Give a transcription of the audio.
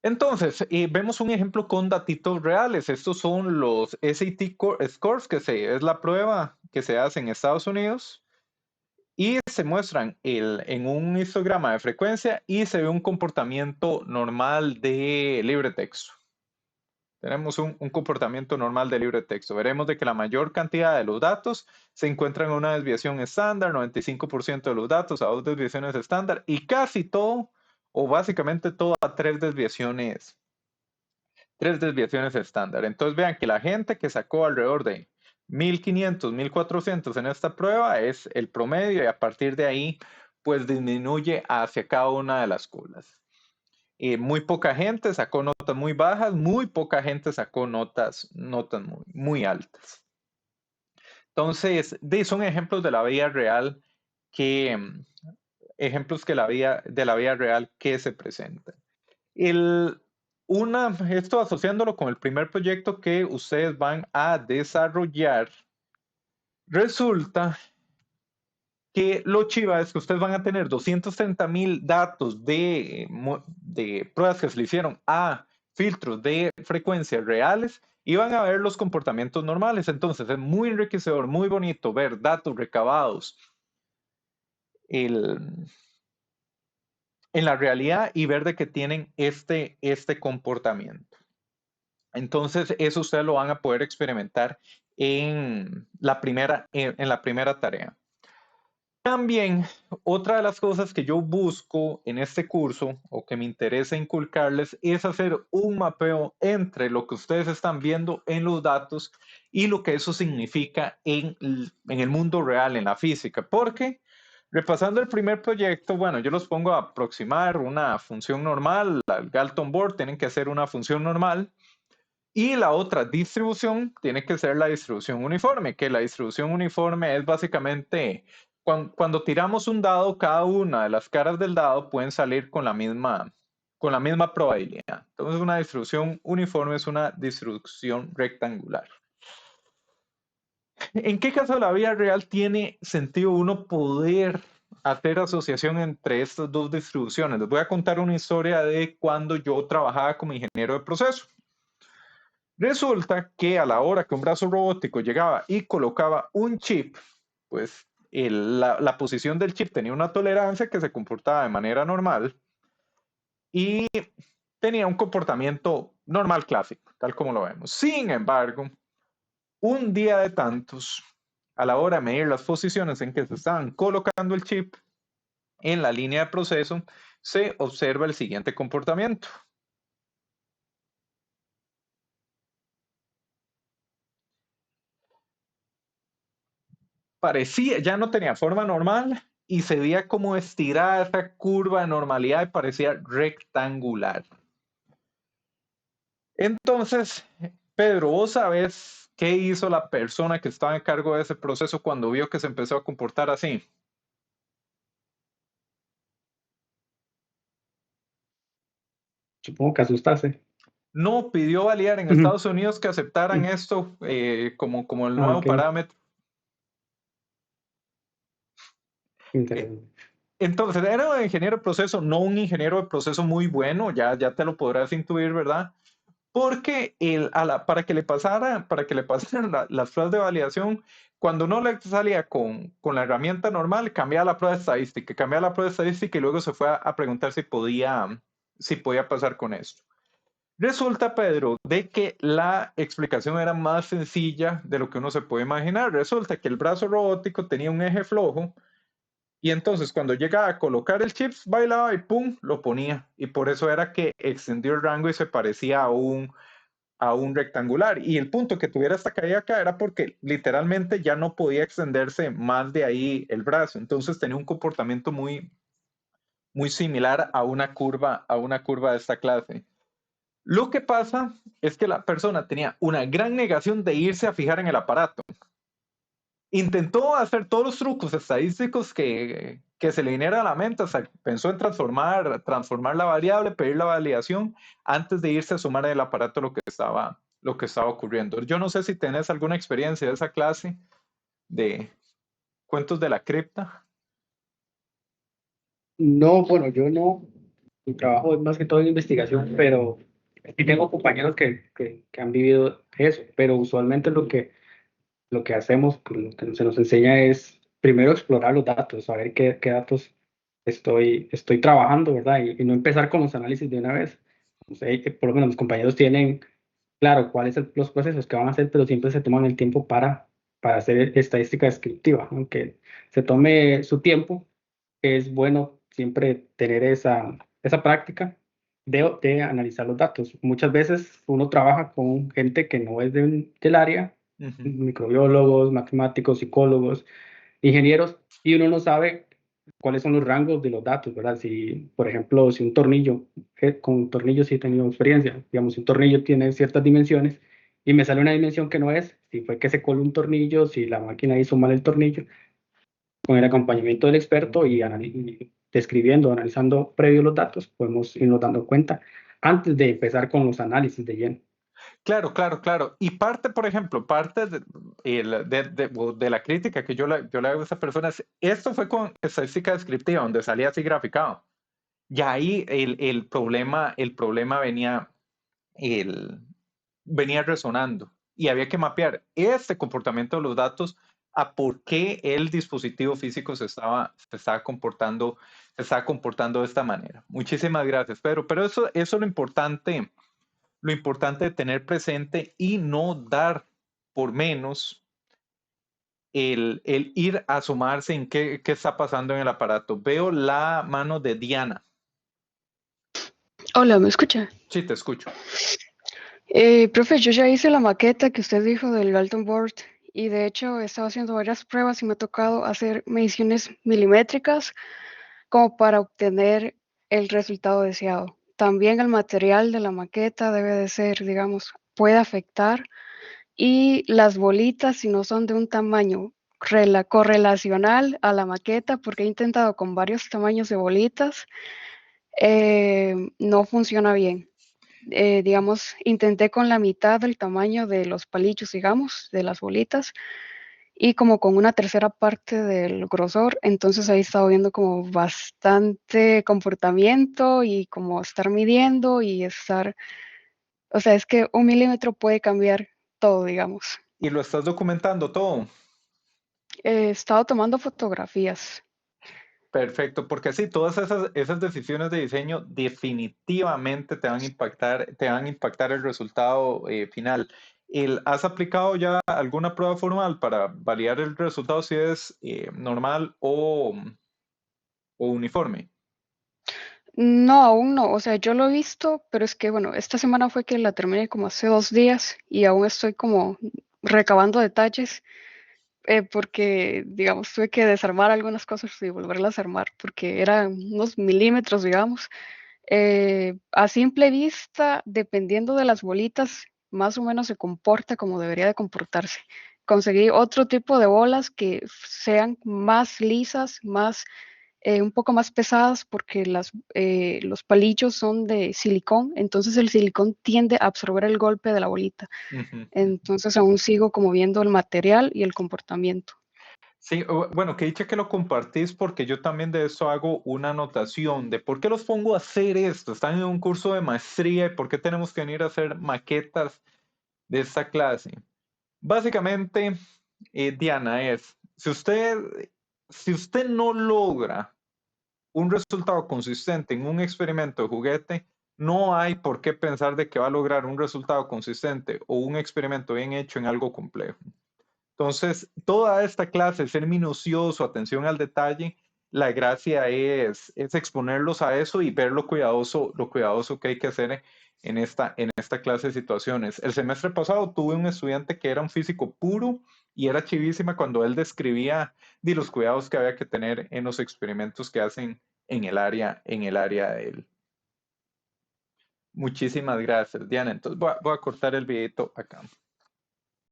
Entonces, vemos un ejemplo con datitos reales. Estos son los Scores, es la prueba que se hace en Estados Unidos y se muestran en un histograma de frecuencia y se ve un comportamiento normal de libre texto. Tenemos un comportamiento normal de libre texto. Veremos de que la mayor cantidad de los datos se encuentran en una desviación estándar, 95% de los datos a 2 desviaciones estándar y casi todo, o básicamente todo a 3 desviaciones estándar. Entonces vean que la gente que sacó alrededor de 1500, 1400 en esta prueba es el promedio y a partir de ahí pues disminuye hacia cada una de las colas. Muy poca gente sacó notas muy bajas, muy poca gente sacó notas muy altas. Entonces, son ejemplos de la vida real que, ejemplos que de la vida real que se presentan. Esto asociándolo con el primer proyecto que ustedes van a desarrollar, resulta que lo chiva es que ustedes van a tener 230,000 datos de pruebas que se le hicieron a filtros de frecuencias reales y van a ver los comportamientos normales. Entonces es muy enriquecedor, muy bonito ver datos recabados en la realidad y ver de que tienen este comportamiento. Entonces, eso ustedes lo van a poder experimentar en la primera tarea. También, otra de las cosas que yo busco en este curso o que me interesa inculcarles es hacer un mapeo entre lo que ustedes están viendo en los datos y lo que eso significa en el mundo real, en la física. Porque, repasando el primer proyecto, bueno, yo los pongo a aproximar una función normal, al Galton board tienen que hacer una función normal. Y la otra distribución tiene que ser la distribución uniforme, que la distribución uniforme es básicamente cuando tiramos un dado, cada una de las caras del dado pueden salir con la misma probabilidad. Entonces, una distribución uniforme es una distribución rectangular. ¿En qué caso de la vida real tiene sentido uno poder hacer asociación entre estas dos distribuciones? Les voy a contar una historia de cuando yo trabajaba como ingeniero de proceso. Resulta que a la hora que un brazo robótico llegaba y colocaba un chip, pues la posición del chip tenía una tolerancia que se comportaba de manera normal y tenía un comportamiento normal clásico, tal como lo vemos. Sin embargo, un día de tantos, a la hora de medir las posiciones en que se estaban colocando el chip en la línea de proceso, se observa el siguiente comportamiento. Parecía, ya no tenía forma normal y se veía como estirada esa curva de normalidad y parecía rectangular. Entonces, Pedro, ¿vos sabés qué hizo la persona que estaba en cargo de ese proceso cuando vio que se empezó a comportar así? Supongo que asustarse. No pidió validar en Estados Unidos que aceptaran esto como el nuevo Ok, parámetro. interesante. Entonces, era un ingeniero de proceso, no un ingeniero de proceso muy bueno, ya te lo podrás intuir, ¿verdad? Porque para que le pasaran las pruebas de validación, cuando no le salía con la herramienta normal, cambiaba la prueba estadística y luego se fue a preguntar si podía pasar con esto. Resulta, Pedro, de que la explicación era más sencilla de lo que uno se puede imaginar. Resulta que el brazo robótico tenía un eje flojo y entonces cuando llegaba a colocar el chip, bailaba y ¡pum! Lo ponía. Y por eso era que extendió el rango y se parecía a un rectangular. Y el punto que tuviera esta caída acá era porque literalmente ya no podía extenderse más de ahí el brazo. Entonces tenía un comportamiento muy, muy similar a una curva de esta clase. Lo que pasa es que la persona tenía una gran negación de irse a fijar en el aparato. Intentó hacer todos los trucos estadísticos que se le viniera a la mente, o sea, pensó en transformar la variable, pedir la validación antes de irse a sumar en el aparato lo que estaba ocurriendo. Yo no sé si tenés alguna experiencia de esa clase de cuentos de la cripta. No, bueno, yo no, Mi trabajo es más que todo en investigación, pero sí tengo compañeros que han vivido eso, pero usualmente lo que hacemos, pues, lo que se nos enseña es primero explorar los datos, saber qué datos estoy trabajando, ¿verdad? Y no empezar con los análisis de una vez. O sea, por lo menos mis compañeros tienen claro cuáles son los procesos que van a hacer, pero siempre se toman el tiempo para hacer estadística descriptiva, aunque se tome su tiempo, es bueno siempre tener esa práctica de analizar los datos. Muchas veces uno trabaja con gente que no es del área, Ujú. microbiólogos, matemáticos, psicólogos, ingenieros, y uno no sabe cuáles son los rangos de los datos, ¿verdad? Si, por ejemplo, si un tornillo, con tornillos sí he tenido experiencia, digamos, si un tornillo tiene ciertas dimensiones y me sale una dimensión que no es, si fue que se coló un tornillo, si la máquina hizo mal el tornillo, con el acompañamiento del experto y describiendo, analizando previo los datos, podemos irnos dando cuenta antes de empezar con los análisis de lleno. Claro, claro, claro. Y parte, por ejemplo, parte de la crítica que yo le hago a esa persona es, esto fue con estadística descriptiva, donde salía así graficado. Y ahí el problema el, venía resonando y había que mapear este comportamiento de los datos a por qué el dispositivo físico se estaba comportando de esta manera. Muchísimas gracias, Pedro. Pero eso es lo importante de tener presente y no dar por menos el ir a asomarse en qué está pasando en el aparato. Veo la mano de Diana. Hola, ¿me escucha? Sí, te escucho. Profe, yo ya hice la maqueta que usted dijo del Galton Board y de hecho he estado haciendo varias pruebas y me ha tocado hacer mediciones milimétricas como para obtener el resultado deseado. También el material de la maqueta debe de ser, digamos, puede afectar y las bolitas si no son de un tamaño correlacional a la maqueta, porque he intentado con varios tamaños de bolitas, no funciona bien. Digamos, intenté con la mitad del tamaño de los palillos, digamos, de las bolitas, y como con una tercera parte del grosor, entonces ahí estaba viendo como bastante comportamiento y como estar midiendo y estar, o sea, es que 1 milímetro puede cambiar todo, digamos. Y lo estás documentando todo. He estado tomando fotografías. Perfecto, porque sí, todas esas decisiones de diseño definitivamente te van a impactar el resultado final. ¿Has aplicado ya alguna prueba formal para validar el resultado si es normal o uniforme? No, aún no, o sea, yo lo he visto, pero es que, bueno, esta semana fue que la terminé como hace 2 días y aún estoy como recabando detalles porque, digamos, tuve que desarmar algunas cosas y volverlas a armar porque eran unos milímetros, digamos. A simple vista, dependiendo de las bolitas, más o menos se comporta como debería de comportarse. Conseguí otro tipo de bolas que sean más lisas, un poco más pesadas porque los palillos son de silicón, entonces el silicón tiende a absorber el golpe de la bolita. Ujú. Entonces aún sigo como viendo el material y el comportamiento. Sí, bueno, que dicha que lo compartís porque yo también de eso hago una anotación de por qué los pongo a hacer esto. Están en un curso de maestría y por qué tenemos que venir a hacer maquetas de esta clase. Básicamente, Diana, si usted no logra un resultado consistente en un experimento de juguete, no hay por qué pensar de que va a lograr un resultado consistente o un experimento bien hecho en algo complejo. Entonces, toda esta clase, ser minucioso, atención al detalle, la gracia es exponerlos a eso y ver lo cuidadoso que hay que hacer en esta clase de situaciones. El semestre pasado tuve un estudiante que era un físico puro y era chivísima cuando él describía de los cuidados que había que tener en los experimentos que hacen en el área de él. Muchísimas gracias, Diana. Entonces voy a cortar el videito acá.